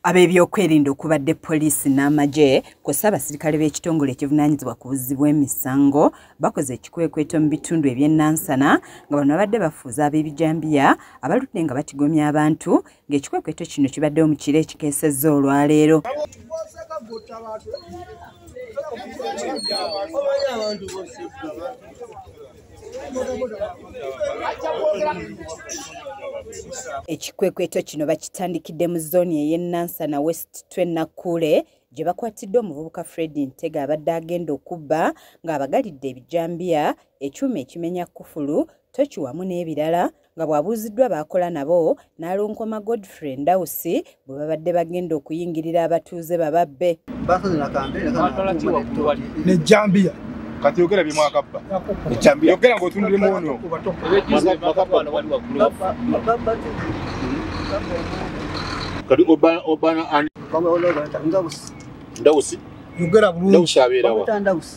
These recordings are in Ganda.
Ab'ebyokwerinda okubadde poliisi n'amagye kw'ossa abasirikale b'ekitongole ekivunaanyizibwa ku buzzi bw'emisango bakoze ekikwekweto mu bitundu eby'ennansana nga bano babadde bafuuza ab'ebijambiya abaludde nga batigomya abantu ng'ekikwekweto kino kibaddewo mu kiro ekikeesezza olwaleero. Ekikwekweto kino bakitandikidde mu zooni ey'ennansana West Nakule gye bakwatiddwa omuvubuka Fred Ntega abadde agenda okubba ng'abagalidde ebijambiya, ekyuma ekimenya kkufulu, toki wamu n'ebirala nga bw'abuuziddwa baakola nabo n'alonkoma Godfrey Ndawusi bwe babadde bagenda okuyingirira abatuuze bababbe. Nejambiya kati yogera bye mwakabba yogera ng'otundire muwono kati obana Ndawusi yogera bulungi abeerawa.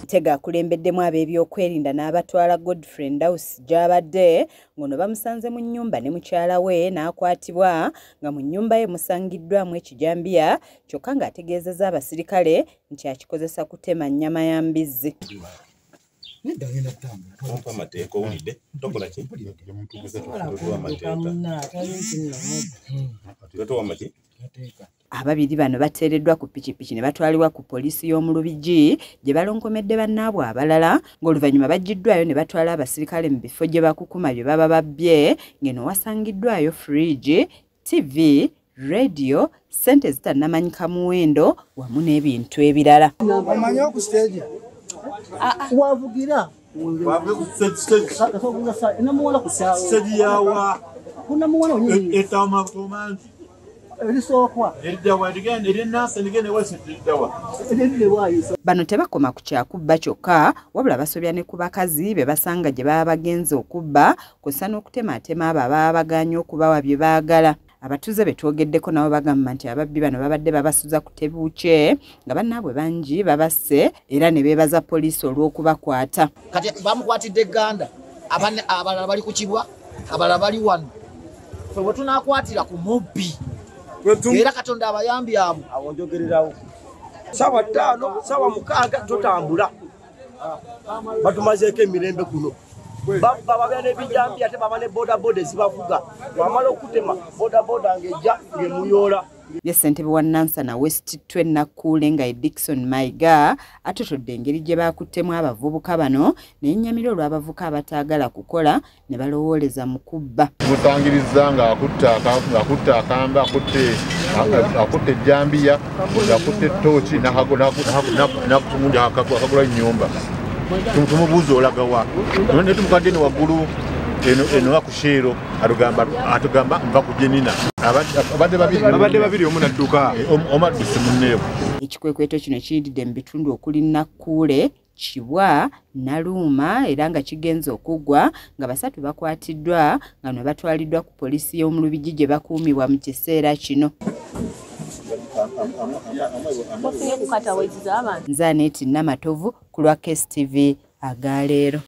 Ntega akulembeddemu ab'ebyokwerinda n'abatwala Godfrey Ndawusi gy'abadde ng'ono bamusanze mu nnyumba ne mukyala we n'akwatibwa nga mu nnyumba ye musangiddwamu ekijambiya kyokka ng'ategeezezza abasirikale nti akikozesa kutema nnyama ya mbizzi. Ababiri bano bateereddwa ku pikipiki ne batwalibwa ku poliisi y'omu Lubigi gye balonkomedde bannaabwe abalala ng'oluvannyuma baggiddwayo ne batwala abasirikale mu bifo gye bakukuma bye baba babbye ng'eno wasangiddwayo fridge, TV, radio, ssente zitannamanyika muwendo wamu n'ebintu ebirala. Omanyi ku stage wavugira Bano tebakoma ku kyakubba kyokka wabula basobya ne ku bakazi be basanga gye baba bagenze okubba kw'ossa n'okutemaatema abo ababa bagaanye okubawa bye baagala. Abatuuze be twogeddeko nabo bagamba nti ababbi bano babadde babasuza ku tebuukye nga bannaabwe bangi babasse era ne beebaza poliisi olw'okubakwata. Kati bamukwatidde Gganda, abalala bali ku Kibwa, abalala bali wano. Ffe bwe tunaakwatira ku mubbi era Katonda abayambi abo awonjogererawo. Sawa 5, sawa 6 totambula batumazeeko emirembe kuno babya n'ebijambi ate baba ne bodaboda ezibavuga wamala okutema bodaboda ng'ejja ng'emuyoola. Ye ssentebe wa Nansana West Nakule nga Dickson Mayiga atotodde engeri gye baakuttemu abavubuka bano n'ennyamira olw'abavuka abataagala kukola ne balowooleza mu kubba. Mutangiriza ng'akutte akamba, akutte ejjambiya, akutte tooki n'akagula nnyumba. Tumubuuza olagawa ne tumukadde ne waggulu eno ku Sheero atugamba nva ku Jenina. Abadde babiri omu n'adduka omadduse munneewo. Ekikwekweto kino kiyidde mu bitundu okuli Nakule, Kibwa, Naluuma era nga kigenze okuggwa nga 3 bakwatiddwa nga ne batwaliddwa ku poliisi y'omu Lubigi gye bakuumibwa mu kiseera kino. Nze Anet Namatovu ku lwa KSTV agaaleero.